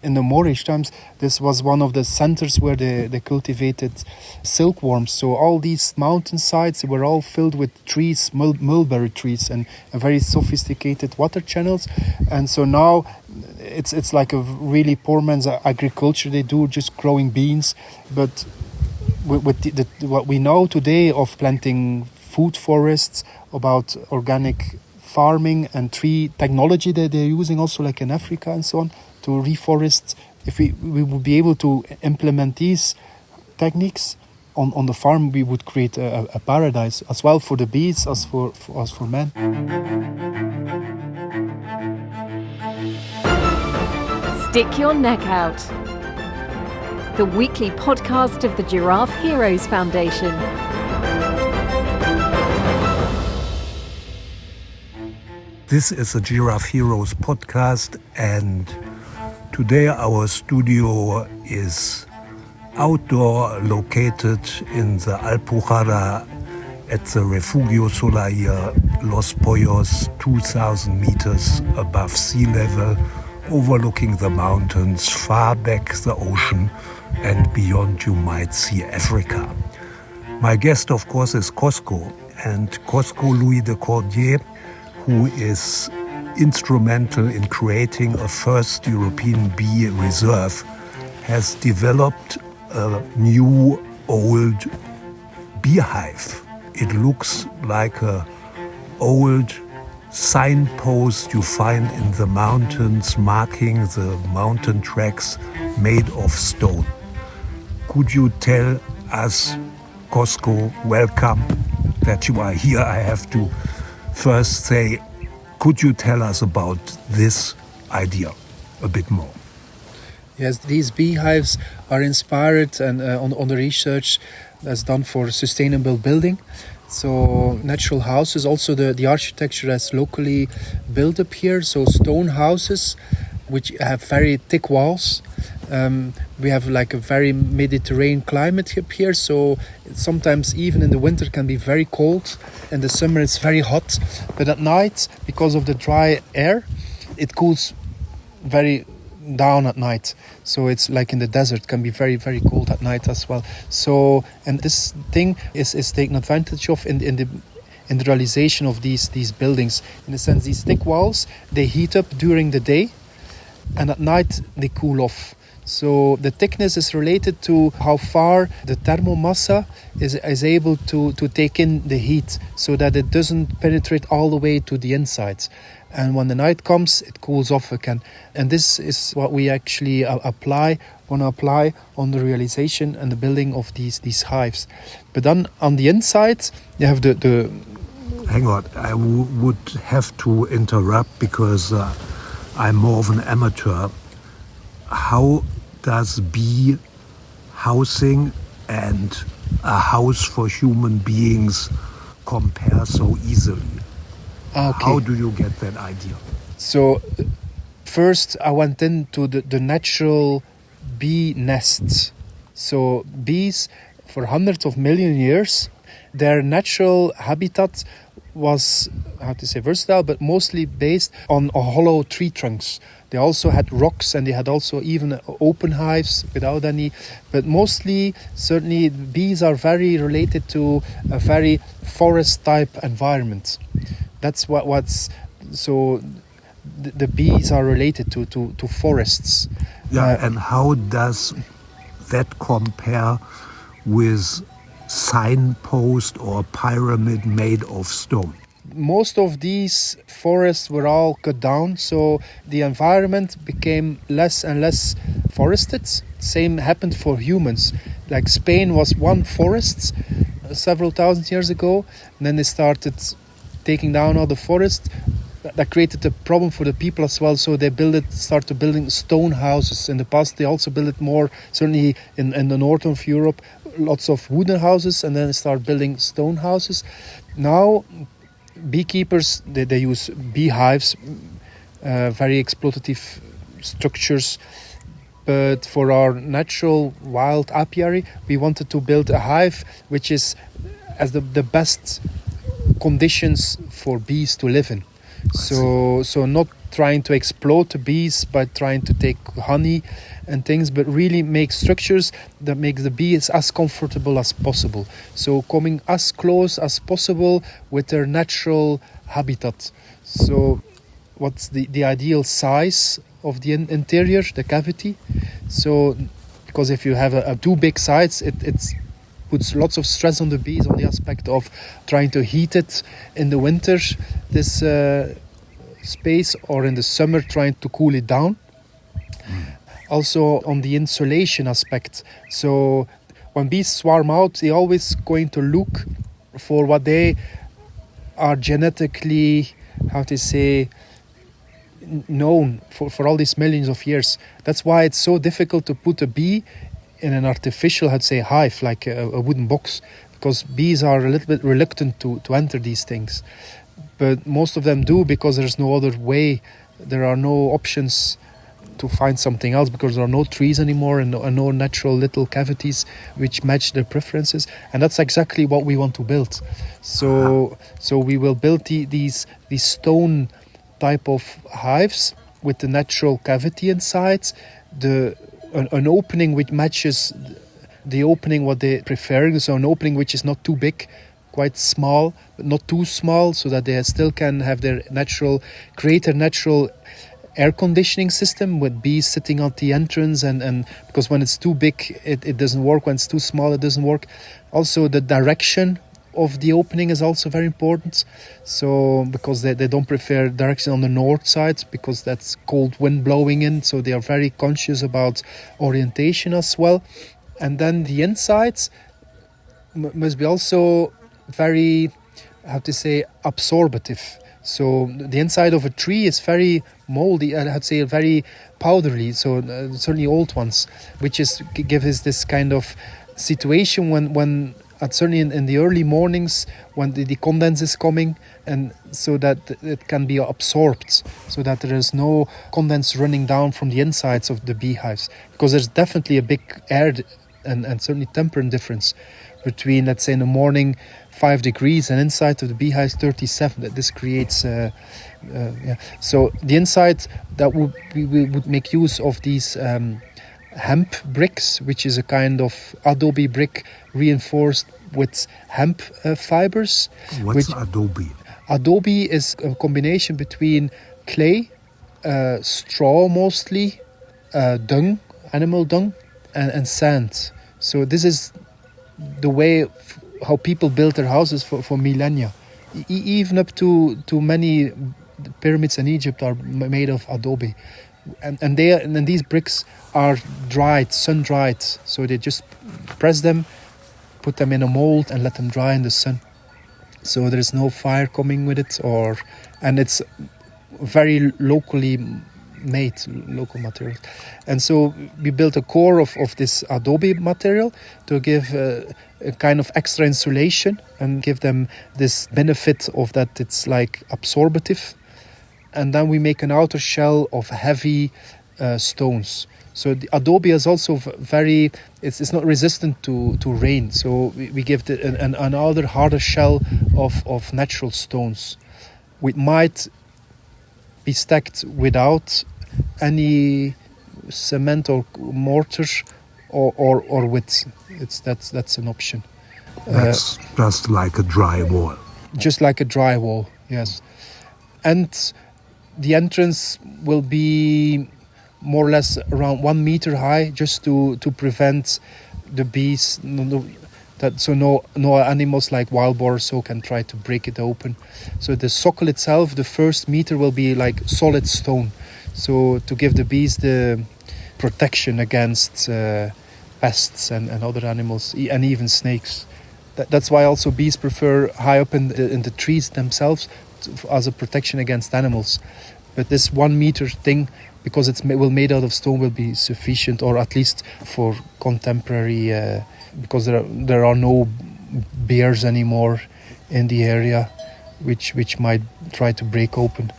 In the Moorish times, this was one of the centers where they cultivated silkworms. So all these mountainsides were all filled with trees, mulberry trees, and very sophisticated water channels. And so now it's like a really poor man's agriculture. They do just growing beans. But with what we know today of planting food forests, about organic farming and tree technology that they're using also like in Africa and so on, to reforest, if we would be able to implement these techniques on the farm, we would create a paradise as well for the bees as for men. Stick Your Neck Out, the weekly podcast of the Giraffe Heroes Foundation. This is a Giraffe Heroes podcast, and today our studio is outdoor, located in the Alpujarra at the Refugio Solar Los Pollos, 2,000 meters above sea level, overlooking the mountains, far back the ocean, and beyond you might see Africa. My guest, of course, is Cosco, and Cosco Louis de Cordier, who is instrumental in creating a first European bee reserve, has developed a new old beehive. It looks like an old signpost you find in the mountains, marking the mountain tracks made of stone. Could you tell us, Cosco, welcome that you are here. I have to first say, could you tell us about this idea a bit more? Yes, these beehives are inspired and on the research that's done for sustainable building. So natural houses, also the architecture that's locally built up here. So stone houses, which have very thick walls. We have like a very Mediterranean climate up here, so sometimes even in the winter can be very cold. In the summer it's very hot, but at night, because of the dry air, it cools very down at night. So it's like in the desert, can be very, very cold at night as well. So, and this thing is taken advantage of in the realization of these buildings. In a sense, these thick walls, they heat up during the day, and at night they cool off. So the thickness is related to how far the thermomassa is able to take in the heat, so that it doesn't penetrate all the way to the insides. And when the night comes, it cools off again. And this is what we actually want to apply on the realization and the building of these hives. But then on the inside, you have the Hang on, I would have to interrupt because I'm more of an amateur. How does bee housing and a house for human beings compare so easily? Okay. How do you get that idea? So first I went into the natural bee nests. So bees, for hundreds of million years, their natural habitat was, versatile, but mostly based on hollow tree trunks. They also had rocks, and they had also even open hives without any. But mostly, certainly, bees are very related to a very forest-type environment. That's what's so. The bees are related to forests. Yeah, and how does that compare with signpost or pyramid made of stone? Most of these forests were all cut down, so the environment became less and less forested. Same happened for humans. Like Spain was one forest several thousand years ago, and then they started taking down all the forests. That created a problem for the people as well, so they started building stone houses. In the past, they also built more, certainly in the north of Europe, lots of wooden houses, and then they start building stone houses. Now, beekeepers, they use beehives, very exploitative structures. But for our natural wild apiary, we wanted to build a hive which is as the best conditions for bees to live in. So not trying to explode the bees by trying to take honey and things, but really make structures that make the bees as comfortable as possible. So coming as close as possible with their natural habitat. So what's the ideal size of the interior, the cavity? So because if you have a too big size, it puts lots of stress on the bees on the aspect of trying to heat it in the winter, this space, or in the summer trying to cool it down. Also on the insulation aspect. So when bees swarm out, they're always going to look for what they are genetically, known for all these millions of years. That's why it's so difficult to put a bee in an artificial, hive, like a wooden box, because bees are a little bit reluctant to enter these things. But most of them do, because there's no other way. There are no options to find something else, because there are no trees anymore and no natural little cavities which match their preferences. And that's exactly what we want to build. So we will build these stone type of hives with the natural cavity inside, an opening which matches the opening what they prefer. So an opening which is not too big, quite small, but not too small, so that they still can have their create a natural air conditioning system with bees sitting at the entrance, and because when it's too big it doesn't work, when it's too small it doesn't work. Also the direction of the opening is also very important. So because they don't prefer direction on the north side, because that's cold wind blowing in, so they are very conscious about orientation as well. And then the insides must be also very absorbative. So the inside of a tree is very moldy, very powdery, so certainly old ones, which gives us this kind of situation when certainly in the early mornings when the condense is coming, and so that it can be absorbed, so that there is no condense running down from the insides of the beehives, because there's definitely a big air and certainly temperature difference between, let's say, in the morning 5 degrees and inside of the beehives 37. That this creates so the inside that we would make use of these hemp bricks, which is a kind of adobe brick reinforced with hemp fibers. What's adobe? Adobe is a combination between clay, straw mostly, dung, animal dung, and sand. So this is the way how people built their houses for millennia. Even up to many pyramids in Egypt are made of adobe. And these bricks are dried, sun-dried. So they just press them, put them in a mold and let them dry in the sun. So there's no fire coming with it, and it's very locally made, local materials. And so we built a core of this adobe material to give a kind of extra insulation and give them this benefit of that it's like absorbative. And then we make an outer shell of heavy stones. So the adobe is also it's not resistant to rain. So we give an outer harder shell of natural stones, which might be stacked without any cement or mortar, or with. That's an option. That's just like a dry wall. Just like a dry wall, yes. And the entrance will be more or less around 1 meter high, just to prevent the bees, so no animals like wild boar so can try to break it open. So the socle itself, the first meter, will be like solid stone, so to give the bees the protection against pests and other animals, and even snakes. That's why also bees prefer high up in the trees themselves as a protection against animals. But this 1 meter thing, because it's made out of stone, will be sufficient, or at least for contemporary, because there are no bears anymore in the area, which might try to break open.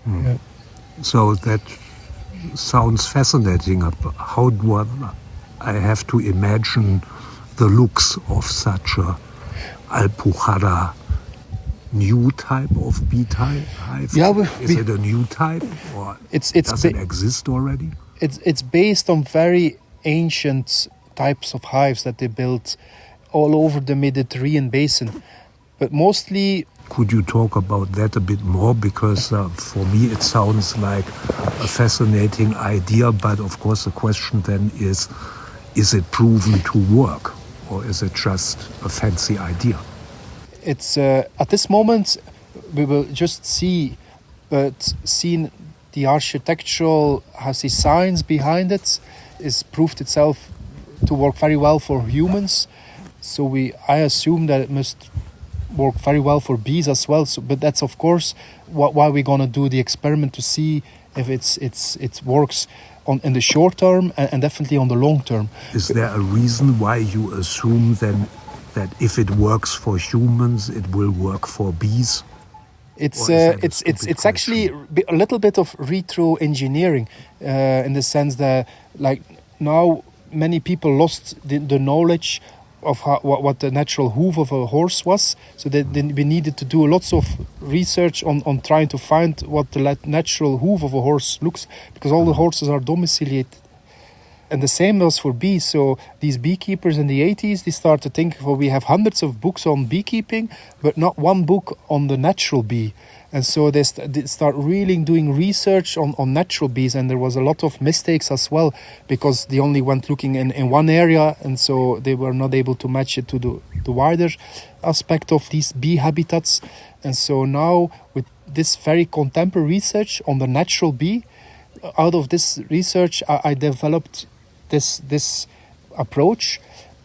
Mm. Yeah. So that sounds fascinating. How do I have to imagine the looks of such a Alpujarra new type of bee hive? Yeah, is it a new type, or does it exist already? It's based on very ancient types of hives that they built all over the Mediterranean basin, but mostly. Could you talk about that a bit more? Because for me it sounds like a fascinating idea, but of course the question then is it proven to work, or is it just a fancy idea? It's at this moment we will just see, but seeing the architectural science behind it is proved itself to work very well for humans. So I assume that it must work very well for bees as well. So, but that's of course why we're gonna do the experiment, to see if it works in the short term and definitely on the long term. Is there a reason why you assume then that if it works for humans, it will work for bees? It's actually a little bit of retro engineering, in the sense that, like, now many people lost the knowledge of what the natural hoof of a horse was. So we needed to do lots of research on trying to find what the natural hoof of a horse looks, because all the horses are domiciliated. And the same was for bees. So these beekeepers in the 80s, they started to think, well, we have hundreds of books on beekeeping, but not one book on the natural bee. And so they start really doing research on natural bees, and there was a lot of mistakes as well, because they only went looking in one area, and so they were not able to match it to the wider aspect of these bee habitats. And so now, with this very contemporary research on the natural bee, out of this research I developed this approach,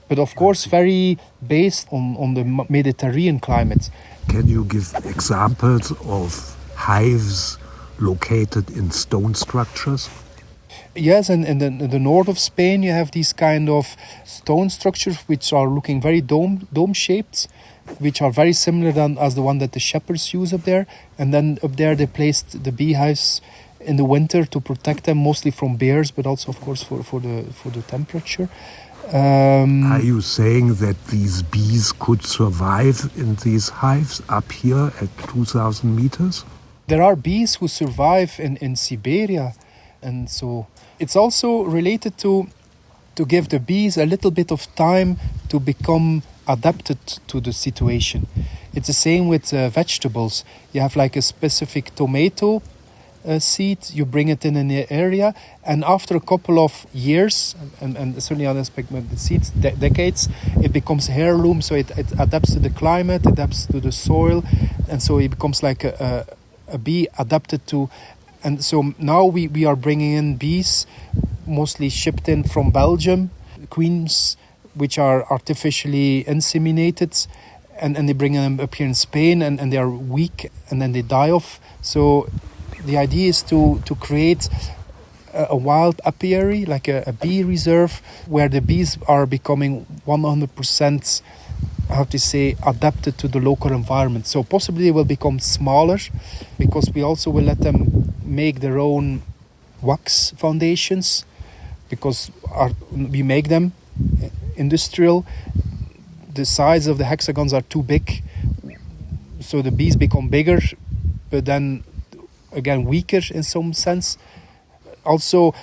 but of course very based on the Mediterranean climate. Can you give examples of hives located in stone structures? Yes, and in the north of Spain you have these kind of stone structures which are looking very dome-shaped, which are very similar as the one that the shepherds use up there. And then up there they placed the beehives in the winter to protect them, mostly from bears, but also of course for the temperature. Are you saying that these bees could survive in these hives up here at 2,000 meters? There are bees who survive in Siberia, and so it's also related to give the bees a little bit of time to become adapted to the situation. It's the same with vegetables. You have like a specific tomato seed, you bring it in an area, and after a couple of years, and certainly on aspect with the seeds, decades, it becomes heirloom, so it adapts to the climate, adapts to the soil, and so it becomes like a bee adapted to. And so now we are bringing in bees, mostly shipped in from Belgium, queens which are artificially inseminated, and they bring them up here in Spain, and they are weak, and then they die off. So the idea is to create a wild apiary, like a bee reserve, where the bees are becoming 100%, adapted to the local environment. So possibly they will become smaller, because we also will let them make their own wax foundations, because we make them industrial. The size of the hexagons are too big, so the bees become bigger, but then again weaker in some sense. Also,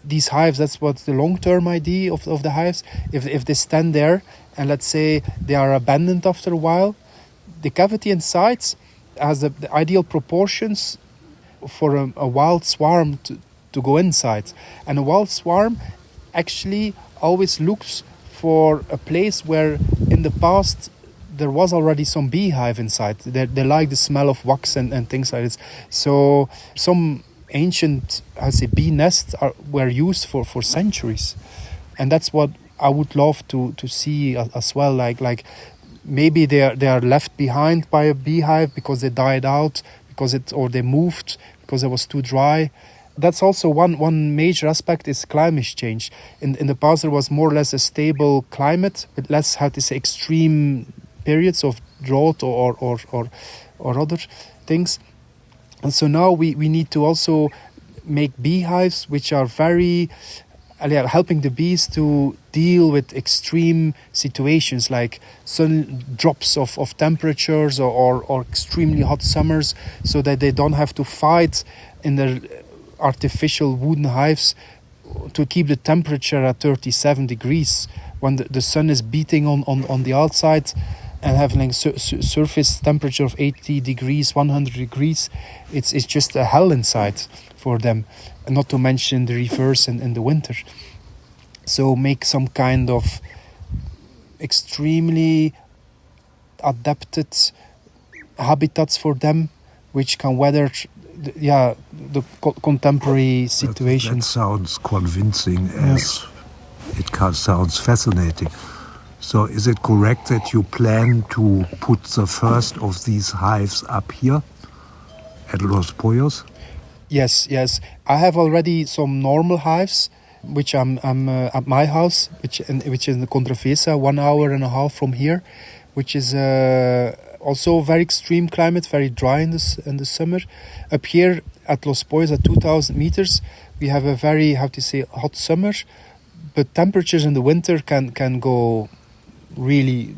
these hives, that's what the long-term idea of the hives. If they stand there and let's say they are abandoned after a while, the cavity inside has the ideal proportions for a wild swarm to go inside. And a wild swarm actually always looks for a place where in the past there was already some beehive inside. They like the smell of wax and things like this. So some ancient, bee nests were used for centuries. And that's what I would love to see as well. Like maybe they are left behind by a beehive because they died out, or they moved because it was too dry. That's also one major aspect is climate change. In the past there was more or less a stable climate, with less extreme periods of drought or other things. And so now we need to also make beehives which are very helping the bees to deal with extreme situations like sudden drops of temperatures or extremely hot summers, so that they don't have to fight in their artificial wooden hives to keep the temperature at 37 degrees when the sun is beating on the outside and having a surface temperature of 80 degrees, 100 degrees. It's just a hell inside for them, and not to mention the reverse in the winter. So make some kind of extremely adapted habitats for them, which can weather the contemporary situations. That sounds convincing, as it sounds fascinating. So is it correct that you plan to put the first of these hives up here at Los Pollos? Yes. I have already some normal hives, which I'm at my house, which is in the Contrafesa, 1.5 hours from here, which is also very extreme climate, very dry in the summer. Up here at Los Pollos at 2,000 meters, we have a very hot summer, but temperatures in the winter can go really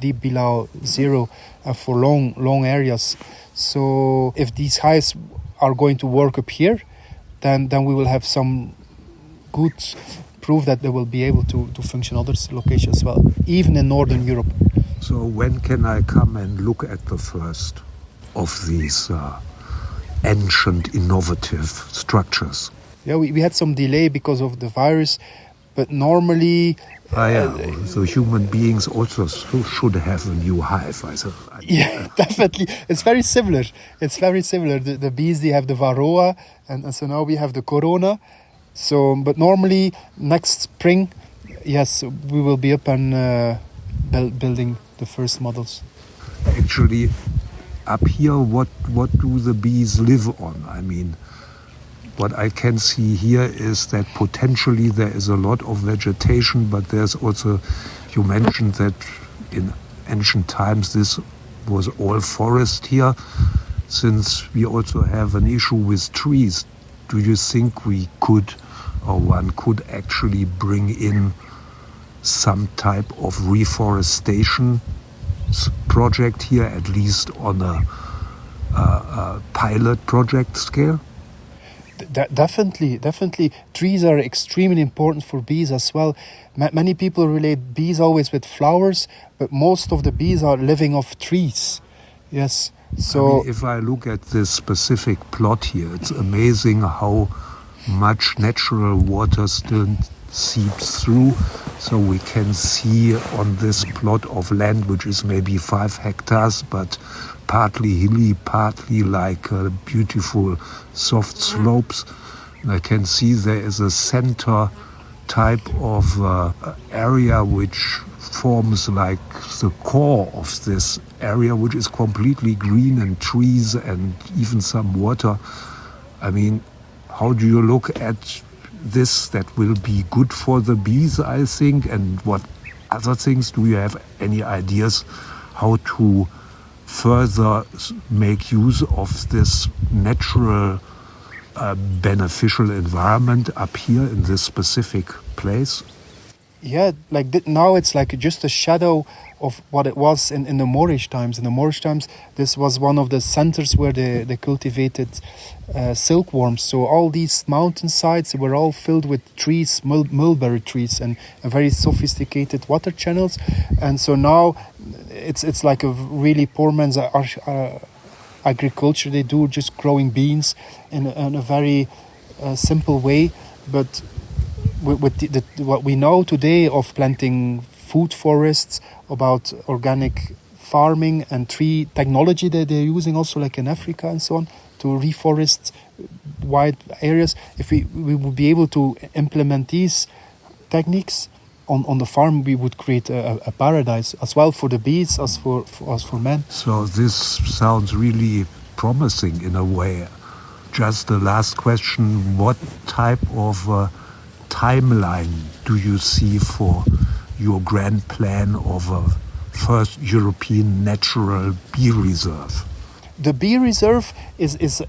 deep below zero for long areas. So if these hives are going to work up here, then we will have some good proof that they will be able to function other locations as well, even in Northern Europe. So when can I come and look at the first of these ancient innovative structures? Yeah, we had some delay because of the virus, but normally... So human beings also should have a new hive. Yeah, definitely. It's very similar. The bees, they have the varroa, and so now we have the corona. So, but normally next spring, yes, we will be up and building the first models. Actually, up here, what do the bees live on? I mean, what I can see here is that potentially there is a lot of vegetation, but there's also, you mentioned that in ancient times this was all forest here. Since we also have an issue with trees, do you think we could, or one could actually bring in some type of reforestation project here, at least on a pilot project scale? Definitely. Trees are extremely important for bees as well. Many people relate bees always with flowers, but most of the bees are living off trees. Yes. So I mean, if I look at this specific plot here, it's amazing how much natural water still seeps through. So we can see on this plot of land, which is maybe 5 hectares, but partly hilly, partly like beautiful soft slopes. And I can see there is a center type of area which forms like the core of this area, which is completely green and trees and even some water. I mean, how do you look at this? That will be good for the bees, I think. And what other things? Do you have any ideas how to further make use of this natural beneficial environment up here in this specific place? Yeah, now it's like just a shadow of what it was in the Moorish times. In the Moorish times, this was one of the centers where they cultivated silkworms. So all these mountainsides were all filled with trees, mulberry trees, and very sophisticated water channels. And so now it's like a really poor man's agriculture. They do just growing beans in a very simple way, but with what we know today of planting food forests, about organic farming and tree technology that they're using also like in Africa and so on to reforest wide areas, if we would be able to implement these techniques on the farm, we would create a paradise as well for the bees as for men. So this sounds really promising in a way. Just the last question, what type of timeline do you see for your grand plan of a first European natural bee reserve? The bee reserve is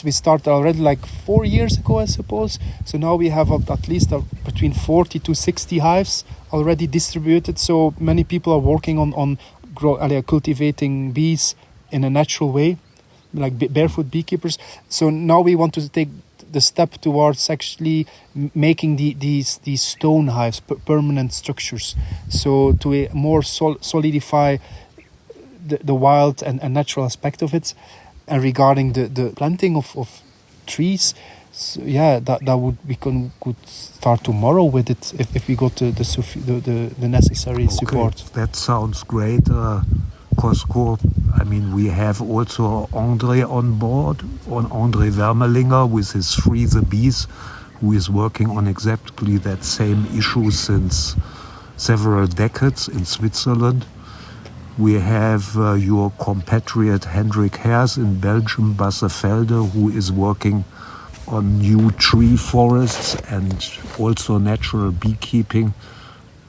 we started already like 4 years ago, I suppose. So now we have at least between 40 to 60 hives already distributed. So many people are working on cultivating bees in a natural way, like barefoot beekeepers. So now we want to take the step towards actually making these stone hives, permanent structures. So to more solidify the wild and natural aspect of it. And regarding the planting of trees, so could start tomorrow with it if we got the necessary support. That sounds great, Cosco. I mean, we have also Andre on board, Andre Wermelinger with his Free the Bees, who is working on exactly that same issue since several decades in Switzerland. We have your compatriot Hendrik Hers in Belgium, Bassevelde, who is working on new tree forests and also natural beekeeping.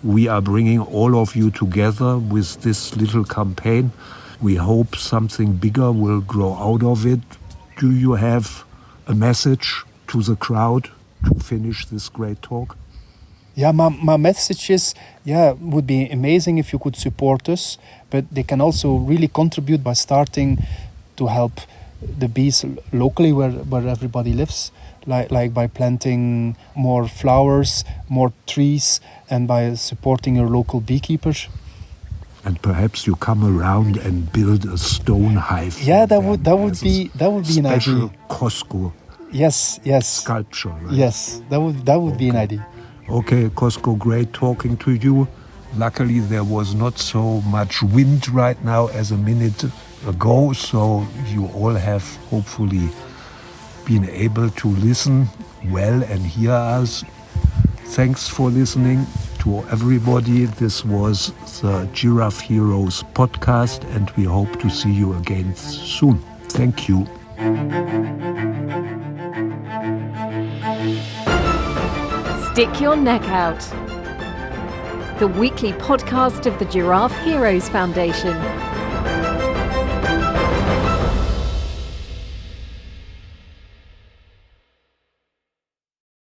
We are bringing all of you together with this little campaign. We hope something bigger will grow out of it. Do you have a message to the crowd to finish this great talk? Yeah, my message is, would be amazing if you could support us, but they can also really contribute by starting to help the bees locally where everybody lives, like by planting more flowers, more trees, and by supporting your local beekeepers. And perhaps you come around and build a stone hive. Yeah, that would be an idea. Special Cosco. Yes. Sculpture, right? Yes, that would be an idea. Okay, Cosco, great talking to you. Luckily, there was not so much wind right now as a minute ago, so you all have hopefully been able to listen well and hear us. Thanks for listening to everybody. This was the Giraffe Heroes podcast, and we hope to see you again soon. Thank you. Stick Your Neck Out, the weekly podcast of the Giraffe Heroes Foundation.